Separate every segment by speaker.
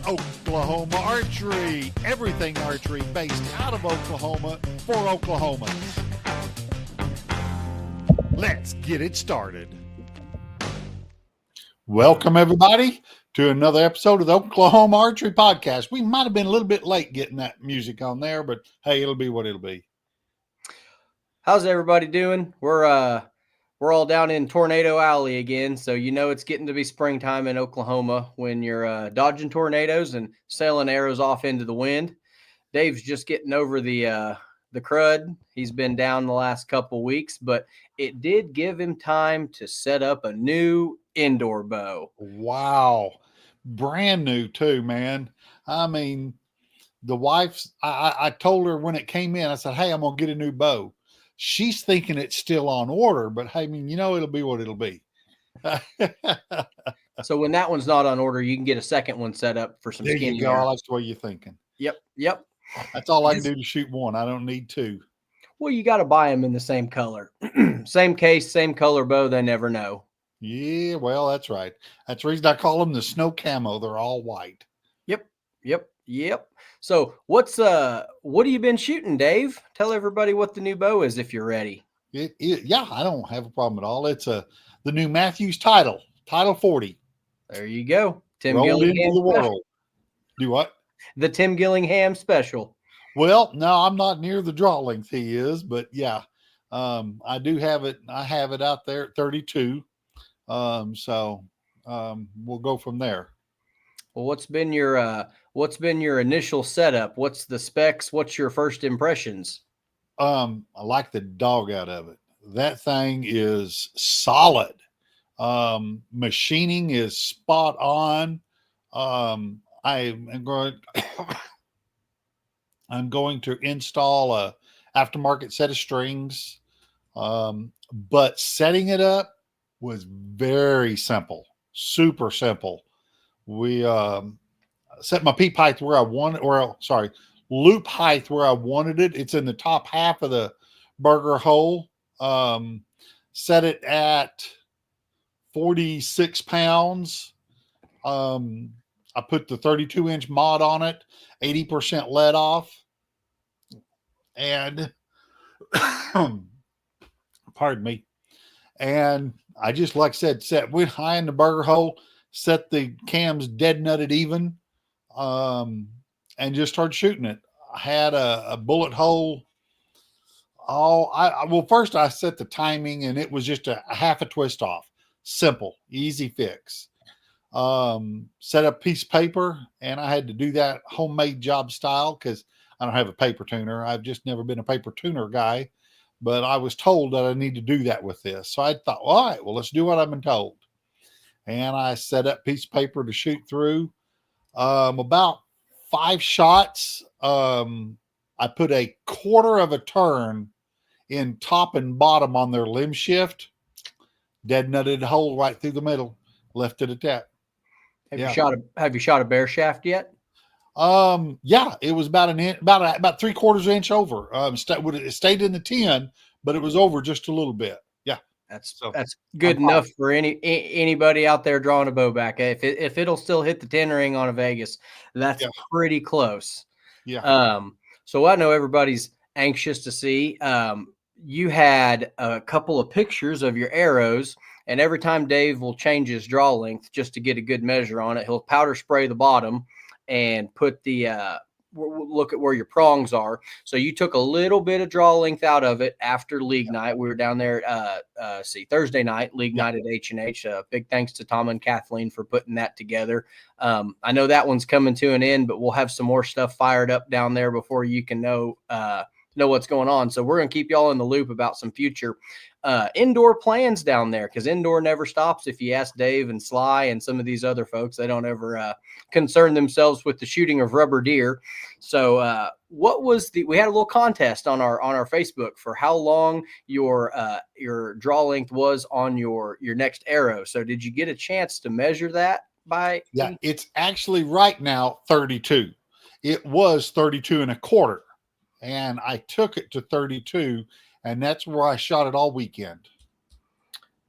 Speaker 1: Oklahoma Archery. Everything archery based out of Oklahoma for Oklahoma. Let's get it started. Welcome, everybody, to another episode of the Oklahoma Archery Podcast. We might have been a little bit late getting that music on there, but hey, it'll be what it'll be.
Speaker 2: How's everybody doing? We're all down in Tornado Alley again, so you know it's getting to be springtime in Oklahoma when you're dodging tornadoes and sailing arrows off into the wind. Dave's just getting over the crud. He's been down the last couple weeks, but it did give him time to set up a new indoor bow.
Speaker 1: Wow. Brand new too, man. I mean, the wife's, I told her when it came in, I said, hey, I'm going to get a new bow. She's thinking it's still on order, but hey, I mean, it'll be what it'll be.
Speaker 2: So when that one's not on order, you can get a second one set up for some
Speaker 1: there
Speaker 2: skinny
Speaker 1: you go.
Speaker 2: arrows.
Speaker 1: That's the way you're thinking.
Speaker 2: Yep.
Speaker 1: That's all I can do to shoot one. I don't need two.
Speaker 2: Well, you got to buy them in the same color. Same case, same color bow. They never know.
Speaker 1: Yeah, well, that's right. That's the reason I call them the snow camo. They're all white.
Speaker 2: Yep. So what have you been shooting, Dave? Tell everybody what the new bow is if you're ready.
Speaker 1: Yeah, I don't have a problem at all. It's the new Matthews title 40.
Speaker 2: There you go. Tim
Speaker 1: Rolled
Speaker 2: Gillingham
Speaker 1: into the
Speaker 2: special.
Speaker 1: world. Do what?
Speaker 2: The Tim Gillingham special.
Speaker 1: Well, no, I'm not near the draw length he is, but yeah, I do have it. I have it out there at 32. So we'll go from there.
Speaker 2: Well, what's been your initial setup? What's the specs? What's your first impressions?
Speaker 1: I like the dog out of it. That thing is solid. Machining is spot on. I'm going to install a aftermarket set of strings. But setting it up was very simple, super simple. We set my peep height where I wanted, loop height where I wanted it. It's in the top half of the burger hole. Set it at 46 pounds. I put the 32-inch mod on it, 80% lead off. And pardon me. And I just, like I said, went high in the burger hole, set the cams dead nutted even, and just started shooting it. I had a bullet hole. First I set the timing, and it was just a half a twist off. Simple, easy fix. Set up a piece of paper, and I had to do that homemade job style because I don't have a paper tuner. I've just never been a paper tuner guy, but I was told that I need to do that with this. So I thought, all right, well, let's do what I've been told. And I set up a piece of paper to shoot through. About 5 shots. I put a quarter of a turn in top and bottom on their limb shift, dead nutted hole right through the middle, left it at that.
Speaker 2: Have you shot a bear shaft yet?
Speaker 1: Yeah, it was about an inch, about 3/4 inch over. It stayed in the 10, but it was over just a little bit. Yeah,
Speaker 2: that's good enough for anybody out there drawing a bow back. If it'll still hit the 10 ring on a Vegas, that's pretty close.
Speaker 1: Yeah.
Speaker 2: So I know everybody's anxious to see. You had a couple of pictures of your arrows. And every time Dave will change his draw length just to get a good measure on it, he'll powder spray the bottom and put look at where your prongs are. So you took a little bit of draw length out of it after league night. We were down there, Thursday night, league night at H&H. Big thanks to Tom and Kathleen for putting that together. I know that one's coming to an end, but we'll have some more stuff fired up down there before you can know what's going on. So we're going to keep y'all in the loop about some future indoor plans down there, because indoor never stops. If you ask Dave and Sly and some of these other folks, they don't ever concern themselves with the shooting of rubber deer. So we had a little contest on our Facebook for how long your draw length was on your next arrow. So did you get a chance to measure that by?
Speaker 1: Yeah, it's actually right now 32. It was 32 1/4. And I took it to 32, and that's where I shot it all weekend.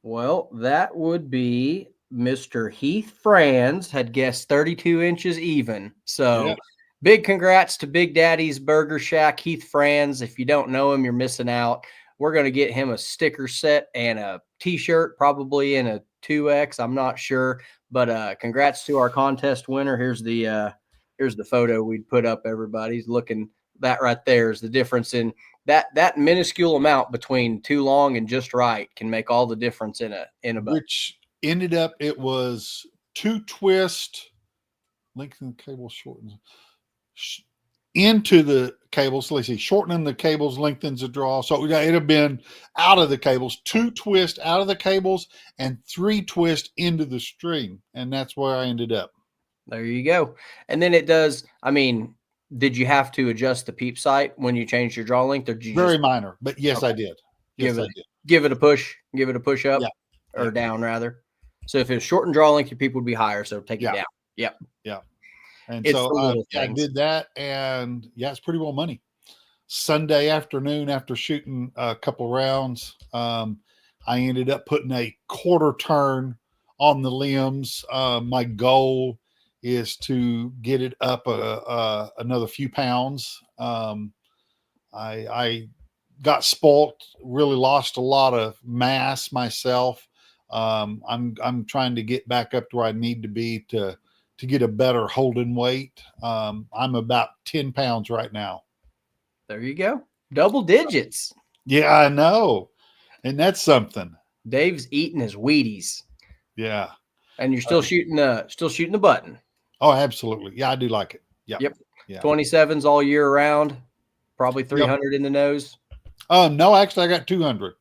Speaker 2: Well, that would be Mr. Heath Franz had guessed 32 inches even. So
Speaker 1: Yeah.
Speaker 2: big congrats to Big Daddy's Burger Shack, Heath Franz. If you don't know him, you're missing out. We're going to get him a sticker set and a t-shirt, probably in a 2X. I'm not sure, but congrats to our contest winner. Here's the photo we'd put up. Everybody's looking. That right there is the difference in that minuscule amount between too long and just right can make all the difference in a bow.
Speaker 1: Which ended up, it was 2 twist, lengthen the cable, shortens into the cables. So let's see, shortening the cables lengthens the draw. So it'd have been out of the cables, 2 twist out of the cables, and 3 twist into the string, and that's where I ended up.
Speaker 2: There you go. And then it does. I mean, did you have to adjust the peep sight when you changed your draw length, or did you
Speaker 1: Very
Speaker 2: just
Speaker 1: minor, but yes,
Speaker 2: okay,
Speaker 1: I did. Yes, I did.
Speaker 2: give it a push, give it a push up
Speaker 1: Yeah.
Speaker 2: or
Speaker 1: Yeah.
Speaker 2: down rather? So if it's shortened draw length, your peep would be higher. So take it down. Yep.
Speaker 1: Yeah. And
Speaker 2: It's
Speaker 1: so
Speaker 2: the little
Speaker 1: I
Speaker 2: things.
Speaker 1: did that, and yeah, it's pretty well money. Sunday afternoon, after shooting a couple rounds, I ended up putting a quarter turn on the limbs. My goal is to get it up another few pounds. I got spoilt, really lost a lot of mass myself. I'm trying to get back up to where I need to be to get a better holding weight. I'm about 10 pounds right now.
Speaker 2: There you go. Double digits.
Speaker 1: Yeah, I know. And that's something.
Speaker 2: Dave's eating his Wheaties.
Speaker 1: Yeah.
Speaker 2: And you're still shooting the button.
Speaker 1: Oh, absolutely. Yeah, I do like it. Yeah.
Speaker 2: Yep.
Speaker 1: Yeah.
Speaker 2: 27s all year round. Probably 300 in the nose.
Speaker 1: No, actually, I got 200.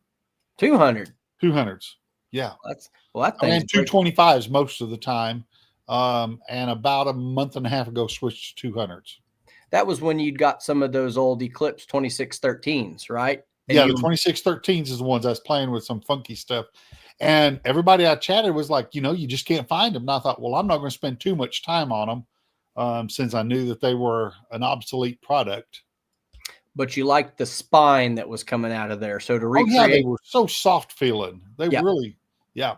Speaker 2: 200.
Speaker 1: 200s. Yeah.
Speaker 2: That
Speaker 1: I ran
Speaker 2: thing's
Speaker 1: 225s most of the time. And about a month and a half ago, switched to 200s.
Speaker 2: That was when you'd got some of those old Eclipse 2613s, right? And
Speaker 1: Yeah, the 2613s is the ones I was playing with, some funky stuff. And everybody I chatted was like, you just can't find them. And I thought, well, I'm not going to spend too much time on them, since I knew that they were an obsolete product.
Speaker 2: But you liked the spine that was coming out of there. So to recreate,
Speaker 1: oh yeah, they were so soft feeling. They
Speaker 2: Yeah.
Speaker 1: really, yeah.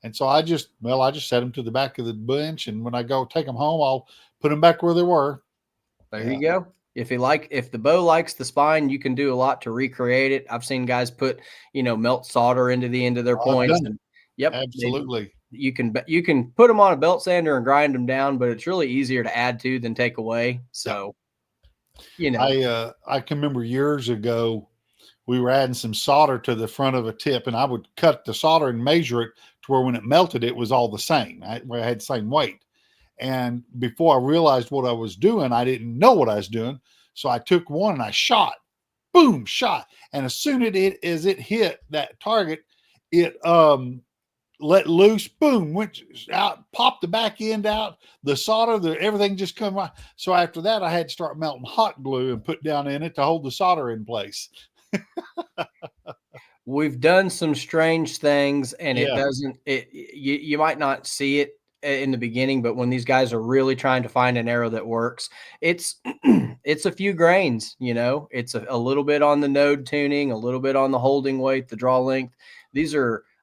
Speaker 1: And so I just set them to the back of the bench, and when I go take them home, I'll put them back where they were.
Speaker 2: There you go. If the bow likes the spine, you can do a lot to recreate it. I've seen guys put, melt solder into the end of their
Speaker 1: I've
Speaker 2: points.
Speaker 1: done it.
Speaker 2: And yep,
Speaker 1: Absolutely.
Speaker 2: you can put them on a belt sander and grind them down, but it's really easier to add to than take away. So,
Speaker 1: I can remember years ago, we were adding some solder to the front of a tip, and I would cut the solder and measure it to where when it melted, it was all the same. Where I had the same weight. And before I realized what I was doing, I didn't know what I was doing. So I took one and I shot, boom, shot. And as soon as it hit that target, it let loose, boom, went out, popped the back end out, the solder, everything just come right. So after that, I had to start melting hot glue and put down in it to hold the solder in place.
Speaker 2: We've done some strange things, and
Speaker 1: Yeah.
Speaker 2: you might not see it in the beginning, but when these guys are really trying to find an arrow that works, it's it's a few grains, it's a little bit on the node tuning, a little bit on the holding weight, the draw length.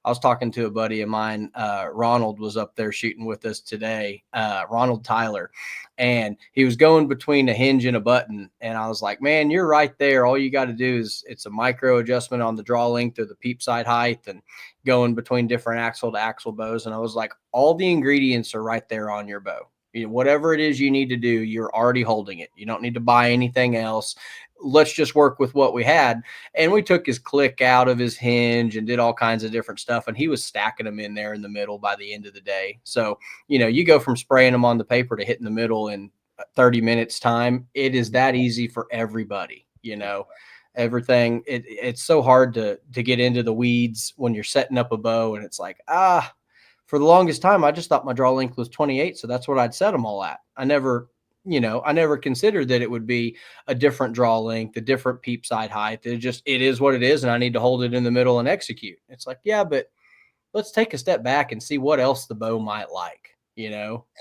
Speaker 2: I was talking to a buddy of mine, Ronald was up there shooting with us today, Ronald Tyler, and he was going between a hinge and a button. And I was like, man, you're right there. All you got to do is it's a micro adjustment on the draw length or the peep sight height and going between different axle to axle bows. And I was like, all the ingredients are right there on your bow. Whatever it is you need to do, you're already holding it. You don't need to buy anything else. Let's just work with what we had. And we took his click out of his hinge and did all kinds of different stuff. And he was stacking them in there in the middle by the end of the day. So, you go from spraying them on the paper to hitting the middle in 30 minutes time. It is that easy for everybody, everything. It's so hard to get into the weeds when you're setting up a bow. And it's like, for the longest time, I just thought my draw length was 28. So that's what I'd set them all at. I never considered that it would be a different draw length, a different peep sight height. It is what it is. And I need to hold it in the middle and execute. It's like, yeah, but let's take a step back and see what else the bow might like,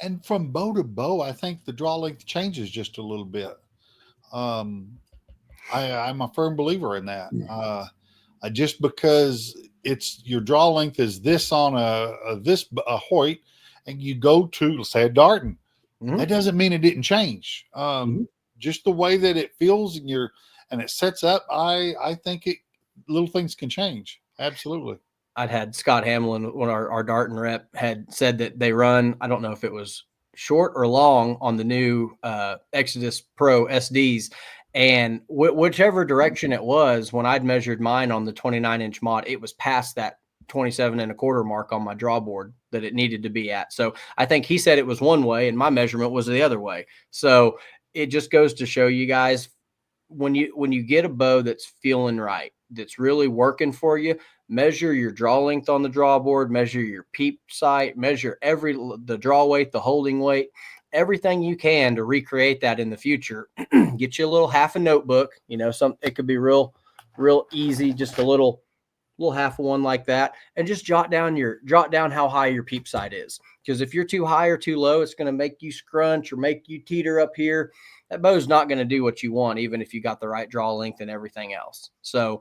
Speaker 1: And from bow to bow, I think the draw length changes just a little bit. I'm a firm believer in that. Just because it's your draw length is this on a Hoyt, and you go to, let's say, a Darton, that doesn't mean it didn't change. Just the way that it feels and it sets up, I think little things can change. Absolutely.
Speaker 2: I'd had Scott Hamlin, when our Darton rep, had said that they run, I don't know if it was short or long on the new Exodus Pro SDs. And whichever direction it was, when I'd measured mine on the 29-inch mod, it was past that 27.25 mark on my draw board that it needed to be at. So I think he said it was one way and my measurement was the other way. So it just goes to show you guys, when you get a bow that's feeling right, that's really working for you, measure your draw length on the draw board, measure your peep sight, measure the draw weight, the holding weight, everything you can to recreate that in the future. Get you a little half a notebook, it could be real easy, just a little half of one like that, and just jot down how high your peep sight is. Because if you're too high or too low, it's going to make you scrunch or make you teeter up here. That bow's not going to do what you want, even if you got the right draw length and everything else. So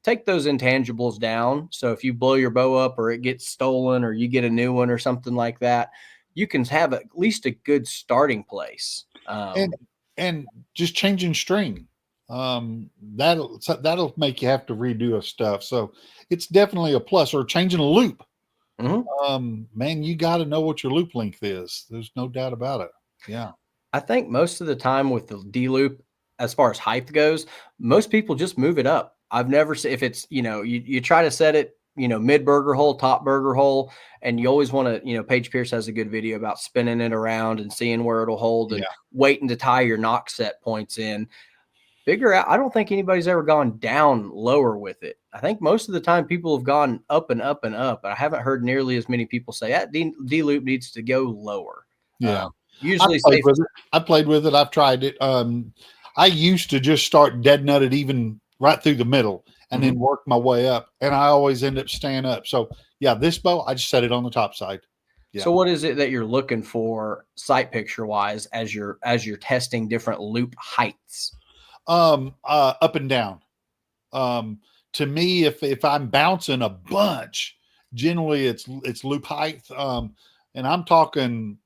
Speaker 2: take those intangibles down. So if you blow your bow up or it gets stolen or you get a new one or something like that, you can have at least a good starting place.
Speaker 1: And just changing string, that'll make you have to redo a stuff. So it's definitely a plus. Or changing a loop. Man, you got to know what your loop length is. There's no doubt about it. Yeah.
Speaker 2: I think most of the time with the D loop, as far as height goes, most people just move it up. I've never seen, if it's, you try to set it, mid burger hole, top burger hole, and you always want to, Paige Pierce has a good video about spinning it around and seeing where it'll hold and waiting to tie your knock set points in. Figure out, I don't think anybody's ever gone down lower with it. I think most of the time people have gone up and up and up, but I haven't heard nearly as many people say that D loop needs to go lower.
Speaker 1: Yeah.
Speaker 2: Usually
Speaker 1: I played with it. I've tried it. I used to just start dead nutted even right through the middle and then work my way up. And I always end up staying up. So yeah, this bow, I just set it on the top side. Yeah.
Speaker 2: So what is it that you're looking for sight picture wise as you're testing different loop heights?
Speaker 1: Up and down. To me, if I'm bouncing a bunch, generally it's loop height. And I'm talking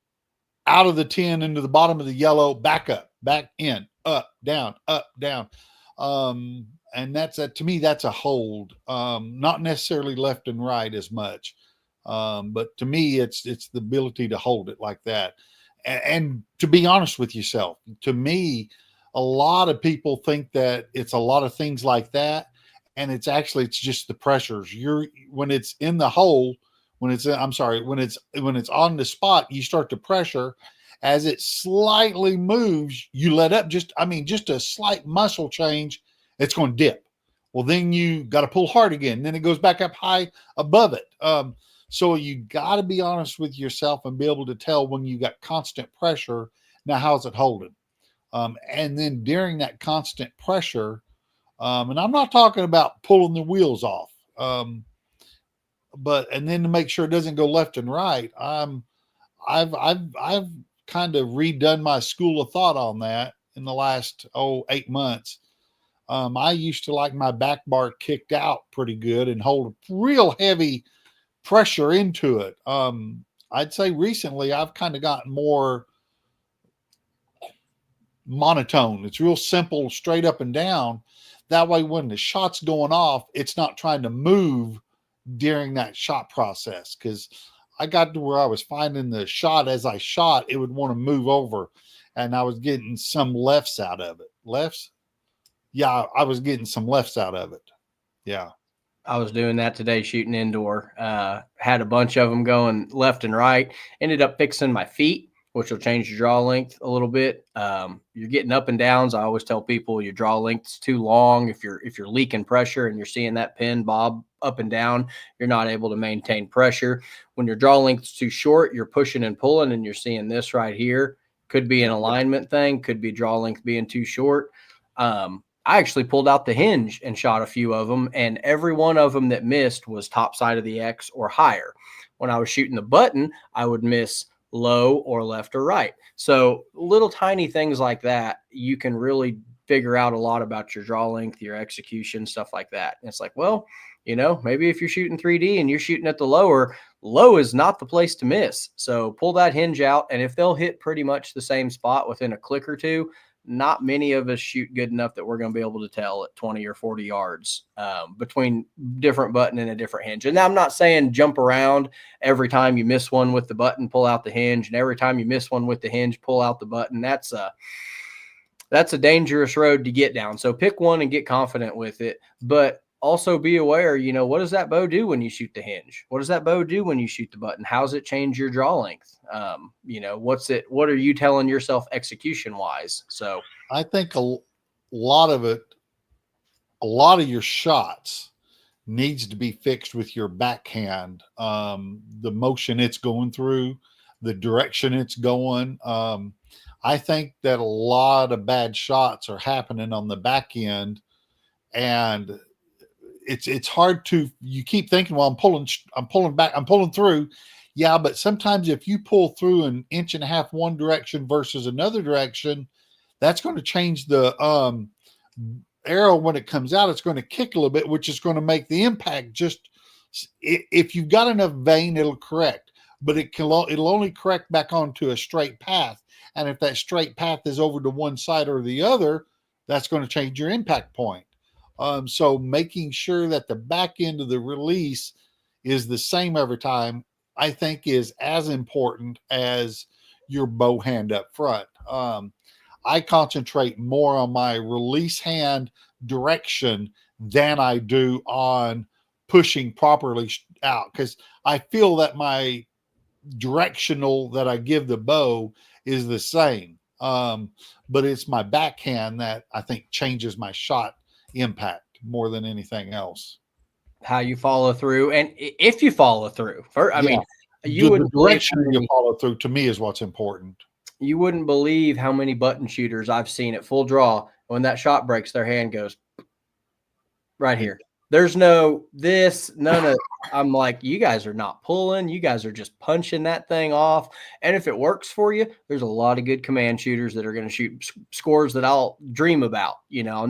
Speaker 1: out of the 10 into the bottom of the yellow, back up, back in, up, down, up, down. And to me, that's a hold. Not necessarily left and right as much. But to me, it's the ability to hold it like that. And to be honest with yourself, to me, a lot of people think that it's a lot of things like that. And it's just the pressures. When it's in the hole, when it's on the spot, you start to pressure. As it slightly moves, you let up just a slight muscle change, it's going to dip. Well, then you got to pull hard again. Then it goes back up high above it. So you got to be honest with yourself and be able to tell when you got constant pressure. Now, how's it holding? And then during that constant pressure, and I'm not talking about pulling the wheels off, and then to make sure it doesn't go left and right, I've kind of redone my school of thought on that in the last 8 months. I used to like my back bar kicked out pretty good and hold real heavy pressure into it. I'd say recently I've kind of gotten more monotone. It's real simple, straight up and down. That way, when the shot's going off, it's not trying to move during that shot process. Because I got to where I was finding the shot as I shot, it would want to move over, and I was getting some lefts out of it. Lefts? Yeah, I was getting some lefts out of it. Yeah.
Speaker 2: I was doing that today, shooting indoor. Had a bunch of them going left and right. Ended up fixing my feet, which will change your draw length a little bit. You're getting up and downs. I always tell people your draw length's too long. If you're leaking pressure and you're seeing that pin bob up and down, you're not able to maintain pressure. When your draw length's too short, you're pushing and pulling, and you're seeing this right here. Could be an alignment thing. Could be draw length being too short. I actually pulled out the hinge and shot a few of them, and every one of them that missed was top side of the X or higher. When I was shooting the button, I would miss low or left or right. So little tiny things like that, you can really figure out a lot about your draw length, your execution, stuff like that. And it's like, well, maybe if you're shooting 3D and you're shooting at the low is not the place to miss. So pull that hinge out. And if they'll hit pretty much the same spot within a click or two, not many of us shoot good enough that we're going to be able to tell at 20 or 40 yards between different button and a different hinge. And now I'm not saying jump around every time you miss one with the button, pull out the hinge, and every time you miss one with the hinge, pull out the button. That's a dangerous road to get down. So pick one and get confident with it, but also be aware, what does that bow do when you shoot the hinge? What does that bow do when you shoot the button? How's it change your draw length? What are you telling yourself execution wise? So
Speaker 1: I think a lot of your shots needs to be fixed with your backhand. The motion it's going through, the direction it's going. I think that a lot of bad shots are happening on the back end, and it's hard to, you keep thinking, well, I'm pulling back, I'm pulling through. Yeah, but sometimes if you pull through an inch and a half one direction versus another direction, that's going to change the arrow when it comes out. It's going to kick a little bit, which is going to make the impact just, if you've got enough vein, it'll correct, but it'll only correct back onto a straight path. And if that straight path is over to one side or the other, that's going to change your impact point. So making sure that the back end of the release is the same every time, I think, is as important as your bow hand up front. I concentrate more on my release hand direction than I do on pushing properly out, because I feel that my directional that I give the bow is the same. But it's my backhand that I think changes my shot impact more than anything else.
Speaker 2: How you follow through, and if you follow through, I mean, you
Speaker 1: the
Speaker 2: wouldn't believe
Speaker 1: direction you follow through to me is what's important.
Speaker 2: You wouldn't believe how many button shooters I've seen at full draw when that shot breaks, their hand goes right here. There's none of, I'm like, you guys are not pulling. You guys are just punching that thing off. And if it works for you, there's a lot of good command shooters that are going to shoot scores that I'll dream about. I'll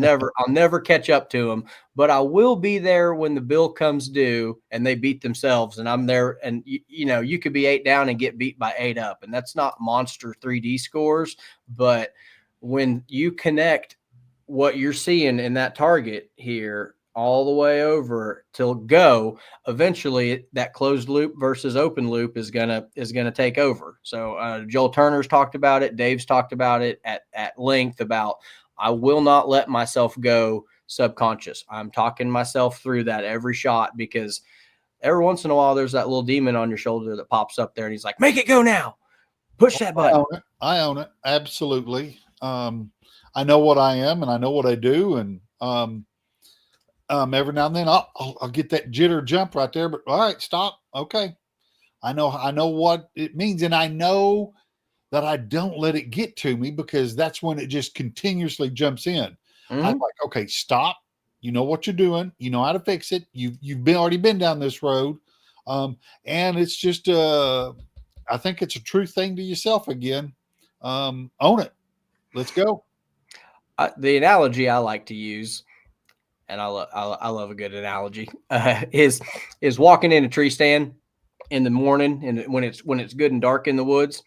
Speaker 2: never catch up to them, but I will be there when the bill comes due and they beat themselves. And I'm there, and you could be 8 down and get beat by 8 up. And that's not monster 3D scores, but when you connect what you're seeing in that target here all the way over till go, eventually that closed loop versus open loop is gonna take over. So Joel Turner's talked about it, Dave's talked about it at length about, I will not let myself go subconscious. I'm talking myself through that every shot, because every once in a while there's that little demon on your shoulder that pops up there and he's like, make it go now, push that button.
Speaker 1: I own it. Absolutely. I know what I am and I know what I do, and every now and then I'll get that jitter jump right there, but all right, stop. Okay. I know what it means. And I know that I don't let it get to me, because that's when it just continuously jumps in. Mm-hmm. I'm like, okay, stop. You know what you're doing. You know how to fix it. You've already been down this road. And it's just, I think it's a true thing to yourself again. Own it. Let's go.
Speaker 2: The analogy I like to use, and I love a good analogy, is walking in a tree stand in the morning, and when it's good and dark in the woods.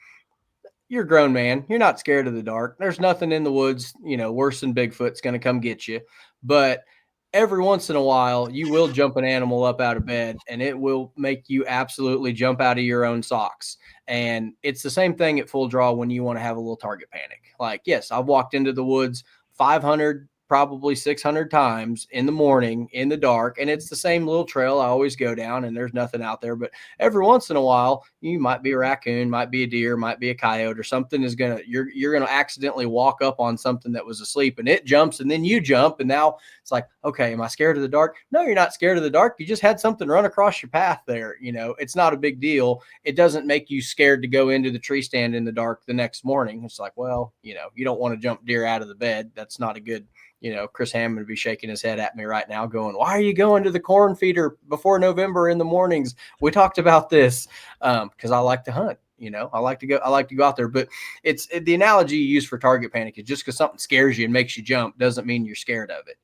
Speaker 2: You're a grown man. You're not scared of the dark. There's nothing in the woods, worse than Bigfoot's going to come get you. But every once in a while, you will jump an animal up out of bed, and it will make you absolutely jump out of your own socks. And it's the same thing at full draw when you want to have a little target panic. Like, yes, I've walked into the woods 500, probably 600 times in the morning in the dark, and it's the same little trail I always go down, and there's nothing out there. But every once in a while, you might be a raccoon, might be a deer, might be a coyote, or something is gonna, you're gonna accidentally walk up on something that was asleep, and it jumps, and then you jump, and now it's like, okay, am I scared of the dark? No, you're not scared of the dark. You just had something run across your path there. It's not a big deal. It doesn't make you scared to go into the tree stand in the dark the next morning. It's like, well, you don't want to jump deer out of the bed. That's not a good, Chris Hammond would be shaking his head at me right now going, why are you going to the corn feeder before November in the mornings? We talked about this because I like to hunt. I like to go out there, but the analogy you use for target panic is just because something scares you and makes you jump doesn't mean you're scared of it.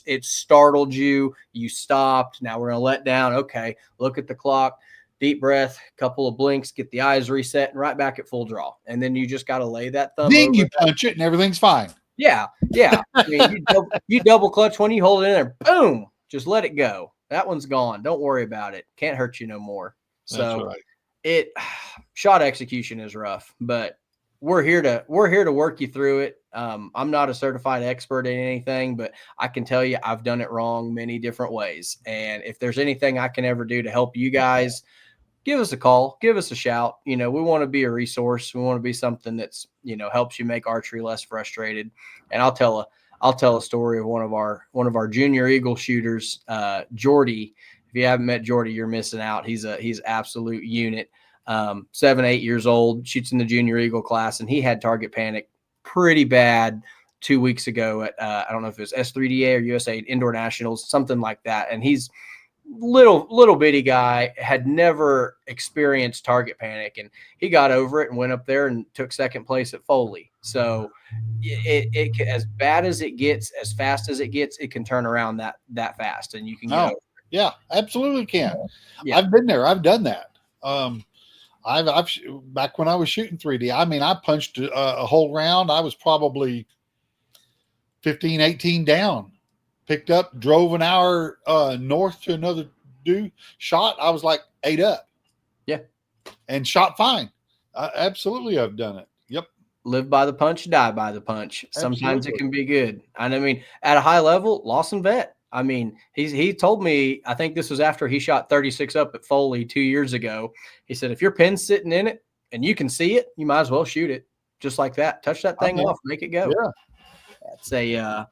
Speaker 2: It startled you. You stopped. Now we're going to let down. Okay. Look at the clock, deep breath, couple of blinks, get the eyes reset and right back at full draw. And then you just got to lay that thumb
Speaker 1: Then
Speaker 2: over
Speaker 1: you punch it and everything's fine.
Speaker 2: Yeah. I mean, you double clutch when you hold it in there, boom, just let it go. That one's gone. Don't worry about it. Can't hurt you no more. So
Speaker 1: That's right.
Speaker 2: Shot execution is rough, but we're here to work you through it. I'm not a certified expert in anything, but I can tell you I've done it wrong many different ways. And if there's anything I can ever do to help you guys, give us a call, give us a shout. We want to be a resource. We want to be something that's, helps you make archery less frustrated. And I'll tell a story of one of our junior eagle shooters, Jordy. If you haven't met Jordy, you're missing out. He's absolute unit. 7, 8 years old, shoots in the junior eagle class, and he had target panic pretty bad 2 weeks ago at I don't know if it was S3DA or USA Indoor Nationals, something like that. And he's little bitty guy, had never experienced target panic, and he got over it and went up there and took second place at Foley. So it as bad as it gets, as fast as it gets, it can turn around that fast, and you can get over it.
Speaker 1: Yeah, absolutely can.
Speaker 2: Yeah.
Speaker 1: I've been there. I've done that. I've back when I was shooting 3D, I mean, I punched a whole round. I was probably 15, 18 down. Picked up, drove an hour north to another shot. I was like 8 up.
Speaker 2: Yeah.
Speaker 1: And shot fine. Absolutely, I've done it. Yep.
Speaker 2: Live by the punch, die by the punch. Sometimes
Speaker 1: Absolutely.
Speaker 2: it can be good. And I mean, at a high level, Lawson Vet. I mean, he told me, I think this was after he shot 36 up at Foley 2 years ago. He said, if your pin's sitting in it and you can see it, you might as well shoot it just like that. Touch that thing off, make it go.
Speaker 1: Yeah.
Speaker 2: That's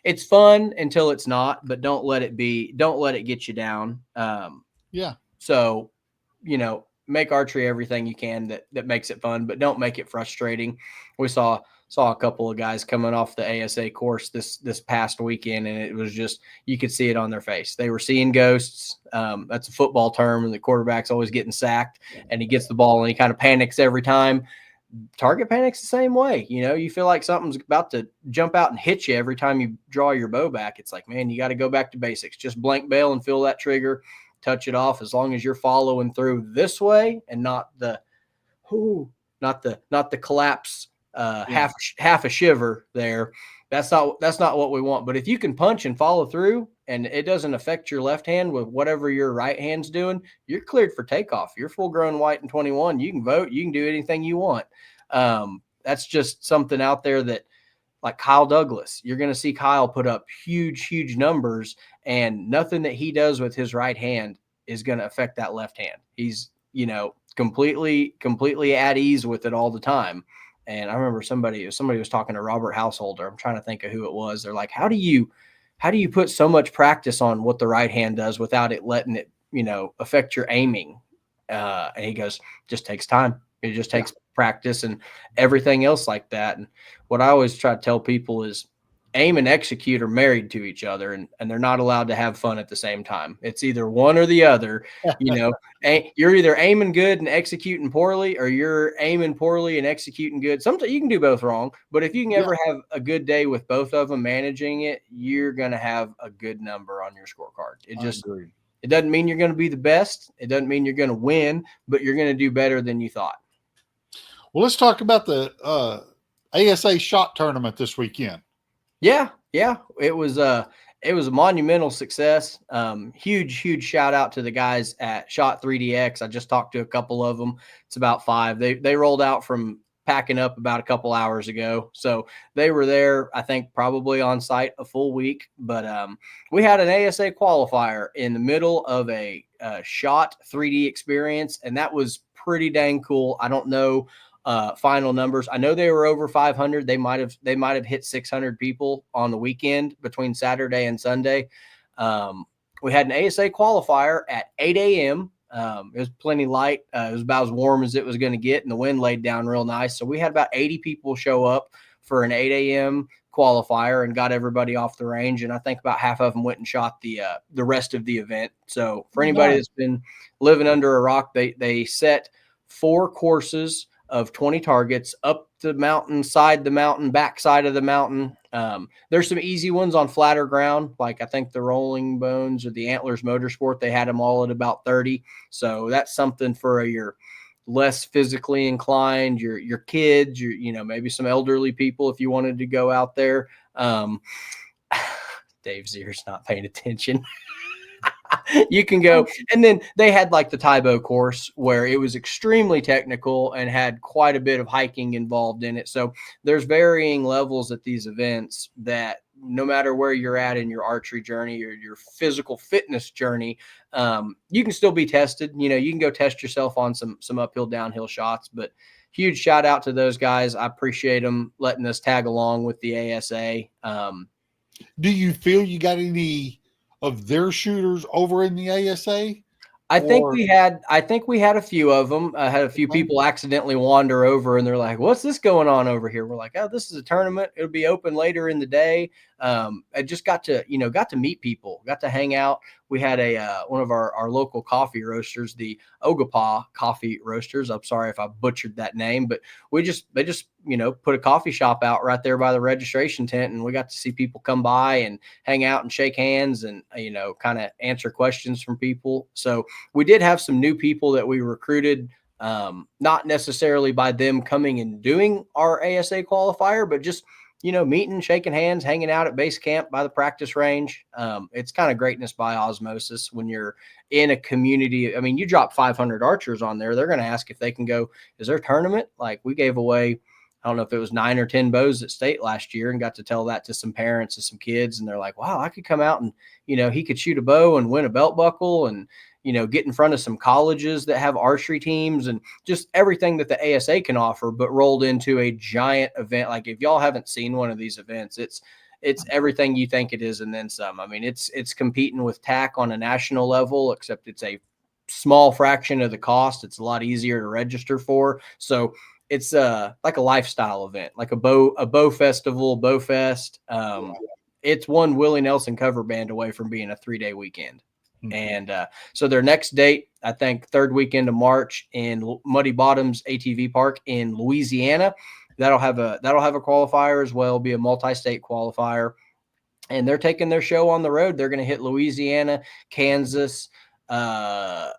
Speaker 2: it's fun until it's not, but don't let it get you down.
Speaker 1: Yeah.
Speaker 2: So, make archery everything you can that makes it fun, but don't make it frustrating. We saw a couple of guys coming off the ASA course this past weekend, and it was just, you could see it on their face. They were seeing ghosts. That's a football term, and the quarterback's always getting sacked, and he gets the ball and he kind of panics every time. Target panic's the same way. You feel like something's about to jump out and hit you every time you draw your bow back. It's like, man, you got to go back to basics. Just blank bail and feel that trigger, touch it off. As long as you're following through this way and not the collapse, half a shiver there. That's not what we want. But if you can punch and follow through and it doesn't affect your left hand with whatever your right hand's doing, you're cleared for takeoff. You're full grown white and 21. You can vote. You can do anything you want. That's just something out there that, like Kyle Douglas, you're going to see Kyle put up huge numbers, and nothing that he does with his right hand is going to affect that left hand. He's, completely at ease with it all the time. And I remember somebody was talking to Robert Householder. I'm trying to think of who it was. They're like, how do you put so much practice on what the right hand does without it letting it, affect your aiming? And he goes, just takes time. It just takes practice and everything else like that. And what I always try to tell people is aim and execute are married to each other, and they're not allowed to have fun at the same time. It's either one or the other. You're either aiming good and executing poorly, or you're aiming poorly and executing good. Sometimes you can do both wrong, but if you can ever have a good day with both of them managing it, you're going to have a good number on your scorecard. It doesn't mean you're going to be the best. It doesn't mean you're going to win, but you're going to do better than you thought.
Speaker 1: Well, let's talk about the ASA shot tournament this weekend.
Speaker 2: Yeah. It was a monumental success. Huge shout out to the guys at Shot 3DX. I just talked to a couple of them. It's about 5. They rolled out from packing up about a couple hours ago. So they were there, I think, probably on site a full week. But we had an ASA qualifier in the middle of a Shot 3D experience, and that was pretty dang cool. I don't know final numbers. I know they were over 500. They might have hit 600 people on the weekend between Saturday and Sunday. We had an ASA qualifier at 8 a.m. It was plenty light. It was about as warm as it was going to get, and the wind laid down real nice. So we had about 80 people show up for an 8 a.m. qualifier and got everybody off the range. And I think about half of them went and shot the rest of the event. So for anybody that's been living under a rock, they set 4 courses of 20 targets up the mountain, side the mountain, back side of the mountain. There's some easy ones on flatter ground. Like I think the Rolling Bones or the Antlers Motorsport, they had them all at about 30. So that's something for your less physically inclined, your kids, maybe some elderly people if you wanted to go out there. Dave's ear's not paying attention. You can go. And then they had like the Taibo course where it was extremely technical and had quite a bit of hiking involved in it. So there's varying levels at these events that no matter where you're at in your archery journey or your physical fitness journey, you can still be tested. You can go test yourself on some uphill, downhill shots, but huge shout out to those guys. I appreciate them letting us tag along with the ASA.
Speaker 1: Do you feel you got any of their shooters over in the ASA?
Speaker 2: I think we had a few of them. I had a few people accidentally wander over and they're like, what's this going on over here? We're like, oh, this is a tournament. It'll be open later in the day. I just got to meet people, got to hang out. We had one of our local coffee roasters, the Okies coffee roasters. I'm sorry if I butchered that name, but they just put a coffee shop out right there by the registration tent. And we got to see people come by and hang out and shake hands and, kind of answer questions from people. So we did have some new people that we recruited, not necessarily by them coming and doing our ASA qualifier, but just, meeting, shaking hands, hanging out at base camp by the practice range. It's kind of greatness by osmosis when you're in a community. I mean, you drop 500 archers on there, they're going to ask if they can go, is there a tournament? Like we gave away, I don't know if it was 9 or 10 bows at state last year and got to tell that to some parents and some kids. And they're like, wow, I could come out and, he could shoot a bow and win a belt buckle and, get in front of some colleges that have archery teams and just everything that the ASA can offer, but rolled into a giant event. Like if y'all haven't seen one of these events, it's everything you think it is and then some. I mean, it's competing with TAC on a national level, except it's a small fraction of the cost. It's a lot easier to register for. So it's like a lifestyle event, like a bow festival, bow fest. It's one Willie Nelson cover band away from being a 3-day weekend. And so their next date, I think 3rd weekend of March in Muddy Bottoms ATV Park in Louisiana. That'll have a qualifier as well, be a multi-state qualifier. And they're taking their show on the road. They're going to hit Louisiana, Kansas, Arkansas,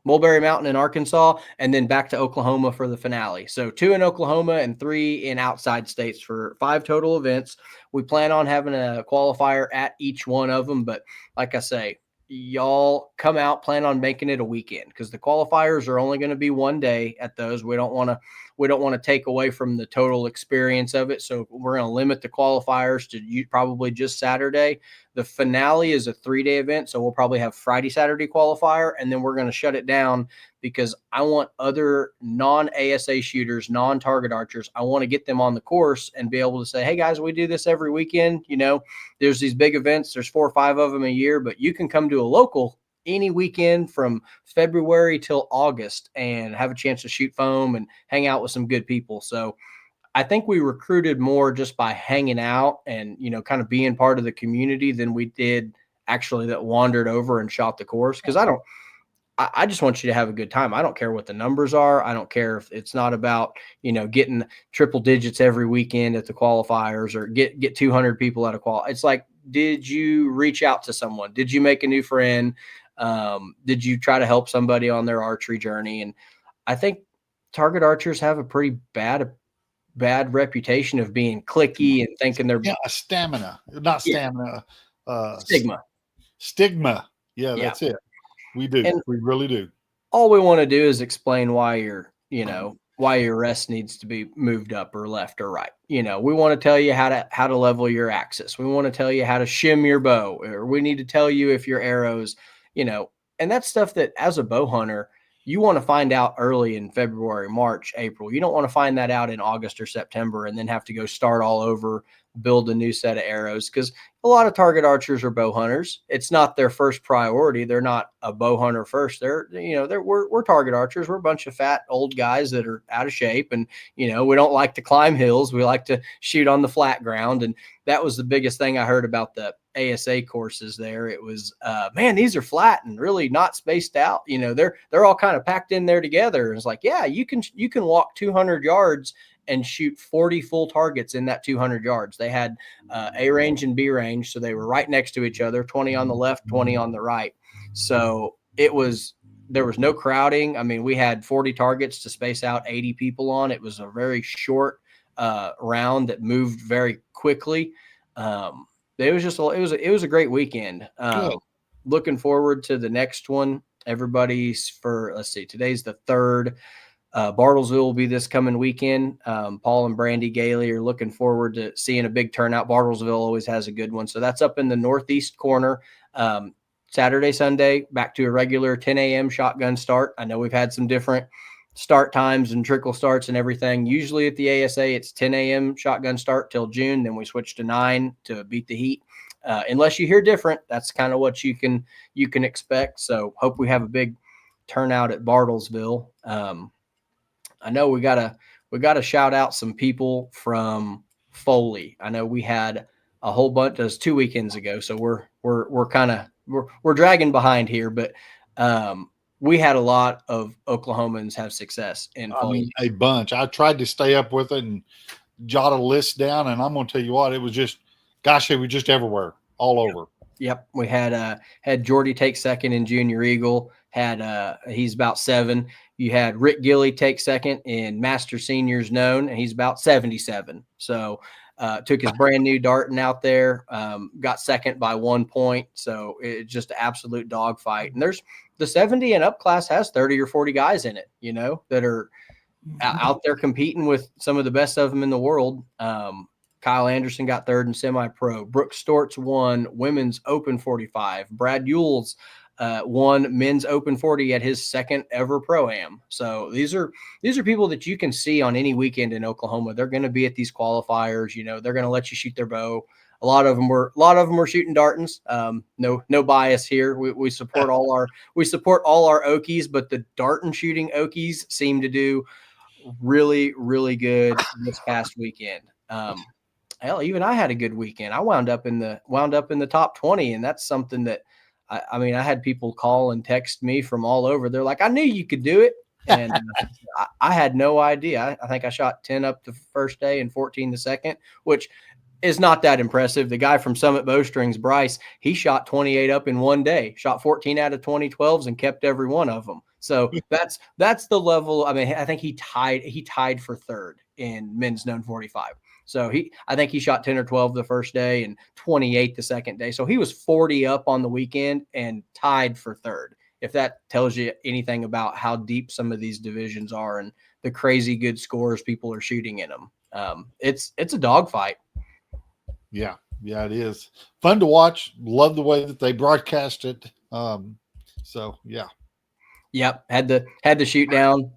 Speaker 2: Mulberry Mountain in Arkansas, and then back to Oklahoma for the finale. So 2 in Oklahoma and 3 in outside states for 5 total events. We plan on having a qualifier at each one of them. But like I say, y'all come out, plan on making it a weekend because the qualifiers are only going to be 1 day at those. We don't want to take away from the total experience of it. So we're going to limit the qualifiers to probably just Saturday. The finale is a 3-day event. So we'll probably have Friday, Saturday qualifier, and then we're going to shut it down because I want other non-ASA shooters, non-target archers. I want to get them on the course and be able to say, hey guys, we do this every weekend. There's these big events. There's 4 or 5 of them a year, but you can come to a local any weekend from February till August and have a chance to shoot foam and hang out with some good people. So I think we recruited more just by hanging out and, kind of being part of the community than we did actually that wandered over and shot the course. Cause I just want you to have a good time. I don't care what the numbers are. I don't care if it's not about, getting triple digits every weekend at the qualifiers or get 200 people at a qual. It's like, did you reach out to someone? Did you make a new friend? Did you try to help somebody on their archery journey? And I think target archers have a pretty bad reputation of being cliquey and thinking they're
Speaker 1: stigma. Yeah, that's it. We do. And we really do.
Speaker 2: All we want to do is explain why your rest needs to be moved up or left or right. We want to tell you how to level your axis. We want to tell you how to shim your bow, or we need to tell you if your arrows, and that's stuff that as a bow hunter, you want to find out early in February, March, April. You don't want to find that out in August or September and then have to go start all over, build a new set of arrows. Because a lot of target archers are bow hunters. It's not their first priority. They're not a bow hunter first. We're target archers. We're a bunch of fat old guys that are out of shape. And, we don't like to climb hills. We like to shoot on the flat ground. And that was the biggest thing I heard about the ASA courses there, it was, man, these are flat and really not spaced out. You know, they're all kind of packed in there together. It's like, yeah, you can walk 200 yards and shoot 40 full targets in that 200 yards. They had A range and B range, so they were right next to each other, 20 on the left, 20 on the right. So there was no crowding. I mean, we had 40 targets to space out 80 people on. It was a very short round that moved very quickly. It was a great weekend. Looking forward to the next one. Everybody's for, let's see, today's the 3rd. Bartlesville will be this coming weekend. Paul and Brandy Gailey are looking forward to seeing a big turnout. Bartlesville always has a good one. So that's up in the northeast corner. Saturday, Sunday, back to a regular 10 a.m. shotgun start. I know we've had some different start times and trickle starts and everything. Usually at the ASA, it's 10 a.m. shotgun start till June. Then we switch to 9 to beat the heat. Unless you hear different, that's kind of what you can expect. So hope we have a big turnout at Bartlesville. I know we gotta shout out some people from Foley. I know we had a whole bunch. That was 2 weekends ago, so we're dragging behind here, but we had a lot of Oklahomans have success in Foley.
Speaker 1: I mean, a bunch. I tried to stay up with it and jot a list down, and I'm going to tell you what, it was just, gosh, it was just everywhere, all over.
Speaker 2: Yep. We had Jordy take second in Junior Eagle. He's about 7. You had Rick Gilly take second in Master Seniors Known, and he's about 77. So took his brand new darting out there, got second by 1 point. So it's just an absolute dogfight. And there's the 70 and up class has 30 or 40 guys in it, you know, that are out there competing with some of the best of them in the world. Kyle Anderson got 3rd in semi-pro. Brooke Stortz won women's open 45. Brad Yules won men's open 40 at his 2nd ever pro-am. So these are people that you can see on any weekend in Oklahoma. They're going to be at these qualifiers. You know, they're going to let you shoot their bow. A lot of them were shooting dartons. No bias here. We support all our Okies, but the darton shooting Okies seem to do really, really good this past weekend. Hell, even I had a good weekend. I wound up in the top 20, and that's something that I mean, I had people call and text me from all over. They're like, I knew you could do it. And I had no idea. I think I shot 10 up the first day and 14 the second, which is not that impressive. The guy from Summit Bowstrings, Bryce, he shot 28 up in one day, shot 14 out of 2012s and kept every one of them. So that's the level. I mean, I think he tied for 3rd in men's known 45. So I think he shot 10 or 12 the first day and 28 the second day. So he was 40 up on the weekend and tied for 3rd. If that tells you anything about how deep some of these divisions are and the crazy good scores people are shooting in them. It's a dogfight.
Speaker 1: Yeah, it is fun to watch. Love the way that they broadcast it. So yeah.
Speaker 2: Yep, had the shoot down.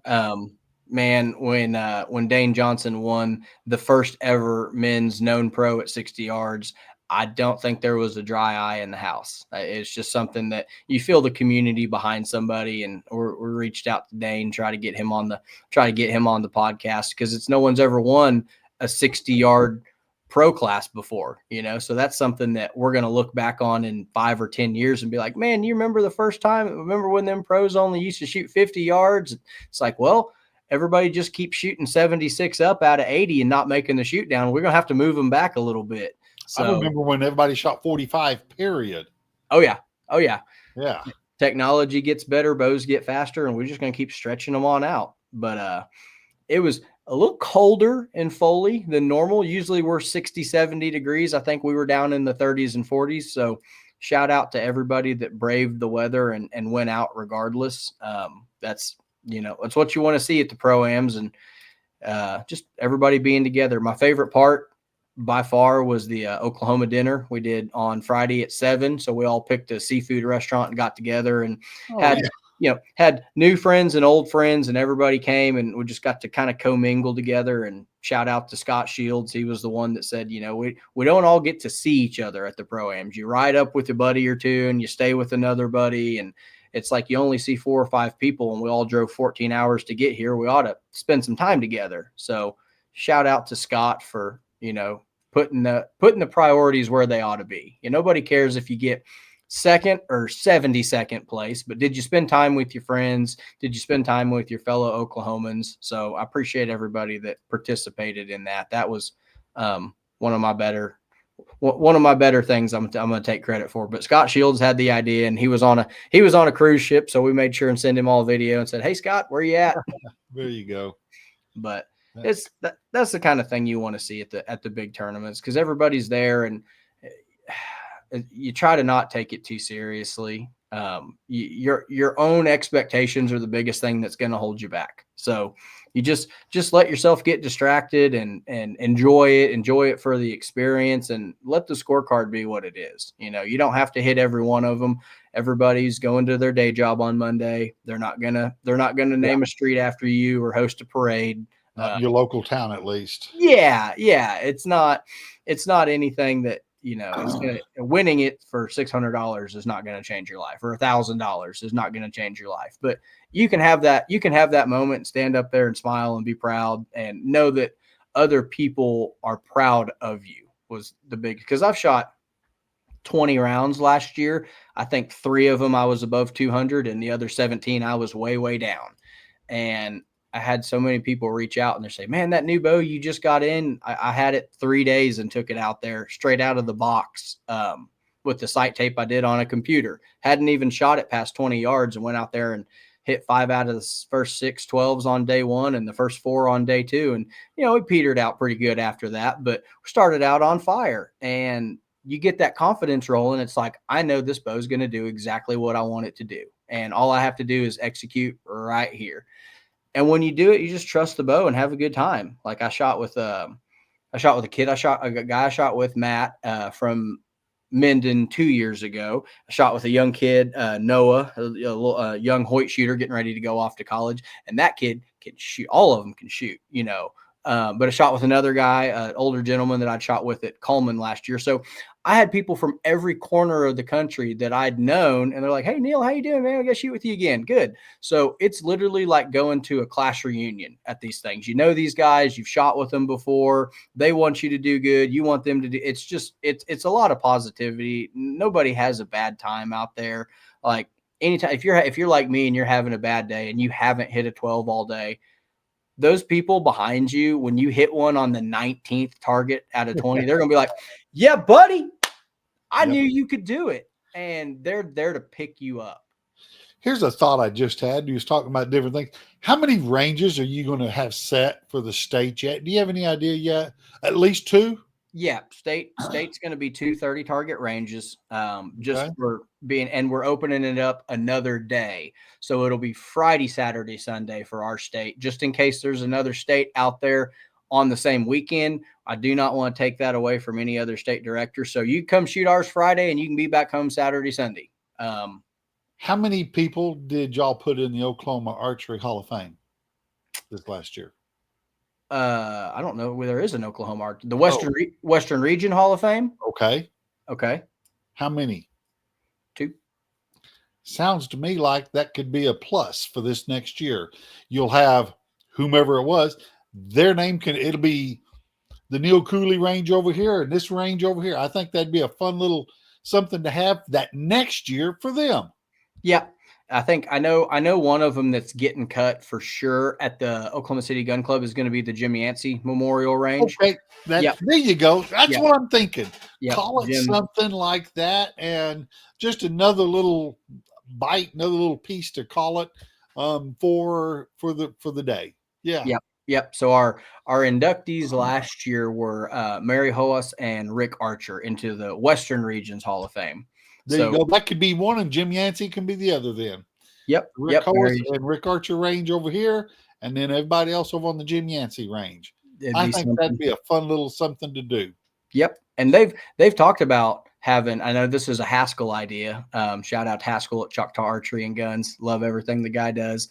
Speaker 2: Man, when Dane Johnson won the first ever men's known pro at 60 yards, I don't think there was a dry eye in the house. It's just something that you feel the community behind somebody, and we reached out to Dane, try to get him on the podcast, because it's no one's ever won a 60-yard pro class before, you know. So that's something that we're going to look back on in 5 or 10 years and be like, man, you remember the first time? Remember when them pros only used to shoot 50 yards? It's like, well, everybody just keeps shooting 76 up out of 80 and not making the shoot down. We're going to have to move them back a little bit. So,
Speaker 1: I remember when everybody shot 45, period.
Speaker 2: Oh, yeah.
Speaker 1: Yeah.
Speaker 2: Technology gets better, bows get faster, and we're just going to keep stretching them on out. But it was a little colder in Foley than normal. Usually we're 60, 70 degrees. I think we were down in the 30s and 40s. So shout out to everybody that braved the weather and went out regardless. That's what you want to see at the pro-ams, and just everybody being together. My favorite part by far was the Oklahoma dinner we did on Friday at 7. So we all picked a seafood restaurant and got together and had new friends and old friends, and everybody came, and we just got to kind of commingle together. And shout out to Scott Shields. He was the one that said, we don't all get to see each other at the pro-ams. You ride up with a buddy or two and you stay with another buddy, and it's like you only see 4 or 5 people, and we all drove 14 hours to get here. We ought to spend some time together. So shout out to Scott for, putting the priorities where they ought to be. Nobody cares if you get second or 72nd place, but did you spend time with your friends? Did you spend time with your fellow Oklahomans? So I appreciate everybody that participated in that. That was one of my better things I'm going to take credit for. But Scott Shields had the idea, and he was on a cruise ship, so we made sure and send him all a video and said, "Hey Scott, where you at?"
Speaker 1: There you go.
Speaker 2: But that's the kind of thing you want to see at the big tournaments, because everybody's there, and you try to not take it too seriously. Your own expectations are the biggest thing that's going to hold you back. So you just let yourself get distracted and enjoy it for the experience, and let the scorecard be what it is. You don't have to hit every one of them. Everybody's going to their day job on Monday. They're not gonna name a street after you or host a parade.
Speaker 1: Not your local town, at least.
Speaker 2: Yeah. It's not anything that, winning it for $600 is not going to change your life, or $1,000 is not going to change your life. But you can have that moment and stand up there and smile and be proud and know that other people are proud of you was the big, because I've shot 20 rounds last year. I think 3 of them I was above 200, and the other 17 I was way, way down. And I had so many people reach out and they say, "Man, that new bow you just got in, I had it 3 days and took it out there straight out of the box with the sight tape I did on a computer. Hadn't even shot it past 20 yards and went out there and hit 5 out of the first 6 12s on day 1 and the first 4 on day 2. And, we petered out pretty good after that, but we started out on fire. And you get that confidence rolling. It's like, I know this bow is going to do exactly what I want it to do. And all I have to do is execute right here. And when you do it, you just trust the bow and have a good time. Like I shot with a kid. I shot with Matt from Minden 2 years ago. I shot with a young kid, Noah, a young Hoyt shooter getting ready to go off to college. And that kid can shoot. All of them can shoot, but I shot with another guy, an older gentleman that I'd shot with at Coleman last year. So I had people from every corner of the country that I'd known, and they're like, "Hey, Neil, how you doing, man? I got to shoot with you again." Good. So it's literally like going to a class reunion at these things. These guys, you've shot with them before. They want you to do good. You want them to do. It's just it's a lot of positivity. Nobody has a bad time out there. Like anytime, if you're like me and you're having a bad day and you haven't hit a 12 all day, those people behind you, when you hit one on the 19th target out of 20, they're going to be like, "Yeah, buddy, I knew you could do it." And they're there to pick you up.
Speaker 1: Here's a thought I just had. You was talking about different things. How many ranges are you going to have set for the state yet? Do you have any idea yet? At least 2?
Speaker 2: Yeah, state's going to be 2 30 target ranges, just for being, and we're opening it up another day. So it'll be Friday, Saturday, Sunday for our state, just in case there's another state out there on the same weekend. I do not want to take that away from any other state director. So you come shoot ours Friday and you can be back home Saturday, Sunday.
Speaker 1: How many people did y'all put in the Oklahoma Archery Hall of Fame this last year?
Speaker 2: I don't know where there is an Oklahoma the Western Region Hall of Fame. Okay.
Speaker 1: How many?
Speaker 2: 2.
Speaker 1: Sounds to me like that could be a plus for this next year. You'll have whomever it was, their name it'll be the Neil Cooley range over here and this range over here. I think that'd be a fun little something to have that next year for them.
Speaker 2: Yeah. I think I know one of them that's getting cut for sure at the Oklahoma City Gun Club is going to be the Jim Yancey Memorial Range.
Speaker 1: Okay, there you go. That's what I'm thinking.
Speaker 2: Yep.
Speaker 1: Call it something like that, and just another little bite, another little piece to call it for the day. Yeah.
Speaker 2: Yep. So our inductees last year were Mary Hoas and Rick Archer into the Western Regions Hall of Fame.
Speaker 1: There you go. That could be one, and Jim Yancey can be the other then.
Speaker 2: Yep.
Speaker 1: Rick Hoas and Rick Archer range over here, and then everybody else over on the Jim Yancey range. I think that'd be a fun little something to do.
Speaker 2: Yep. And they've talked about having, I know this is a Haskell idea. Shout out to Haskell at Choctaw Archery and Guns. Love everything the guy does.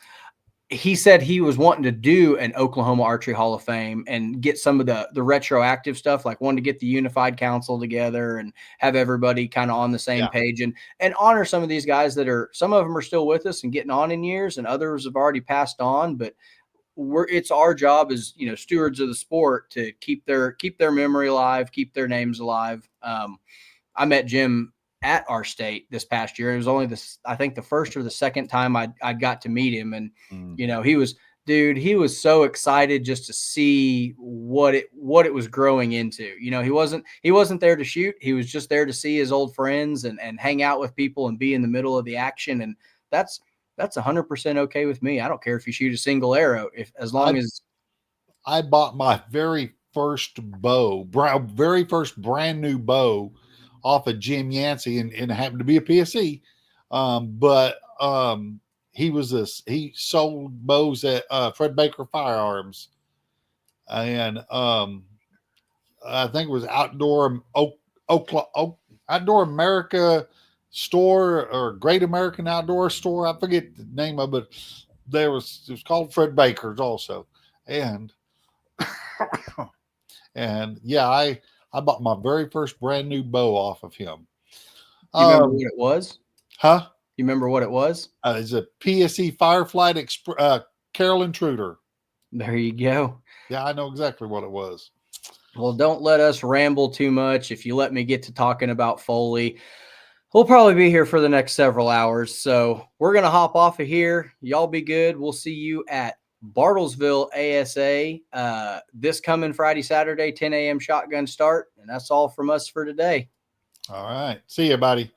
Speaker 2: He said he was wanting to do an Oklahoma Archery Hall of Fame and get some of the retroactive stuff, like wanted to get the unified council together and have everybody kind of on the same page and honor some of these guys some of them are still with us and getting on in years, and others have already passed on. But it's our job as, you know, stewards of the sport to keep their memory alive, keep their names alive. I met Jim at our state this past year. It was only I think the first or the second time I got to meet him. And, you know, he was so excited just to see what it was growing into. You know, he wasn't there to shoot. He was just there to see his old friends and hang out with people and be in the middle of the action. And that's 100% okay with me. I don't care if you shoot a single arrow, as long as
Speaker 1: I bought my very first very first brand new bow off of Jim Yancey, and it happened to be a PSE. He sold bows at Fred Baker Firearms, and I think it was Outdoor America store or Great American Outdoor Store. I forget the name of it. It was called Fred Baker's also, and yeah, I bought my very first brand new bow off of him.
Speaker 2: You remember what it was?
Speaker 1: Huh?
Speaker 2: You remember what it was?
Speaker 1: It's a PSE Fireflight Carol Intruder.
Speaker 2: There you go.
Speaker 1: Yeah, I know exactly what it was.
Speaker 2: Well, don't let us ramble too much. If you let me get to talking about Foley, we'll probably be here for the next several hours. So we're going to hop off of here. Y'all be good. We'll see you at Bartlesville ASA this coming Friday, Saturday, 10 a.m. shotgun start. And that's all from us for today.
Speaker 1: All right. See you, buddy.